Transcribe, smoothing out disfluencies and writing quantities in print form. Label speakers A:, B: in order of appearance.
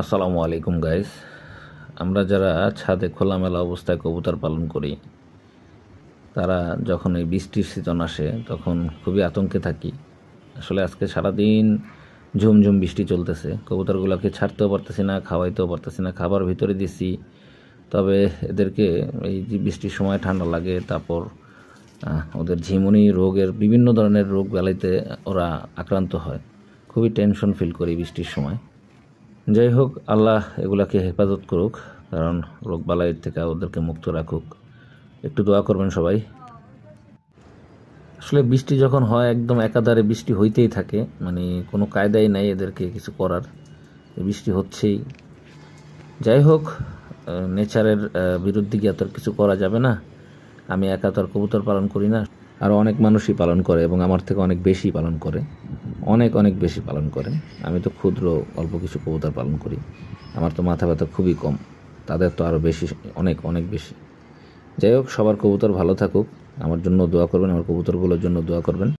A: আসসালামু আলাইকুম গাইস। আমরা যারা ছাদে খোলামেলা অবস্থায় কবুতর পালন করি, তারা যখন এই বৃষ্টির সিজন আসে তখন খুবই আতঙ্কে থাকি। আসলে আজকে সারাদিন ঝুমঝুম বৃষ্টি চলতেছে, কবুতরগুলোকে ছাড়তেও পারতেছি না, খাওয়াইতেও পারতেছি না। খাবার ভিতরে দিছি, তবে এদেরকে এই যে বৃষ্টির সময় ঠান্ডা লাগে, তারপর ওদের ঝিমুনি রোগের বিভিন্ন ধরনের রোগ বেলাইতে ওরা আক্রান্ত হয়। খুবই টেনশন ফিল করি বৃষ্টির সময়। যাই হোক, আল্লাহ এগুলাকে হেফাজত করুক, কারণ রোগবালাইয়ের থেকে ওদেরকে মুক্ত রাখুক। একটু দোয়া করবেন সবাই। আসলে বৃষ্টি যখন হয় একদম একাধারে বৃষ্টি হইতেই থাকে, মানে কোনো কায়দাই নাই এদেরকে কিছু করার, বৃষ্টি হচ্ছেই। যাই হোক, নেচারের বিরুদ্ধে গিয়ে তো কিছু করা যাবে না। আমি একা তো আর কবুতর পালন করি না, আরও অনেক মানুষই পালন করে এবং আমার থেকে অনেক বেশি পালন করে, অনেক অনেক বেশি পালন করে। আমি তো ক্ষুদ্র অল্প কিছু কবুতর পালন করি, আমার তো মাথা ব্যথা খুবই কম, তাদের তো আরও বেশি, অনেক অনেক বেশি। যাই হোক, সবার কবুতর ভালো থাকুক, আমার জন্য দোয়া করবেন, আমার কবুতরগুলোর জন্য দোয়া করবেন।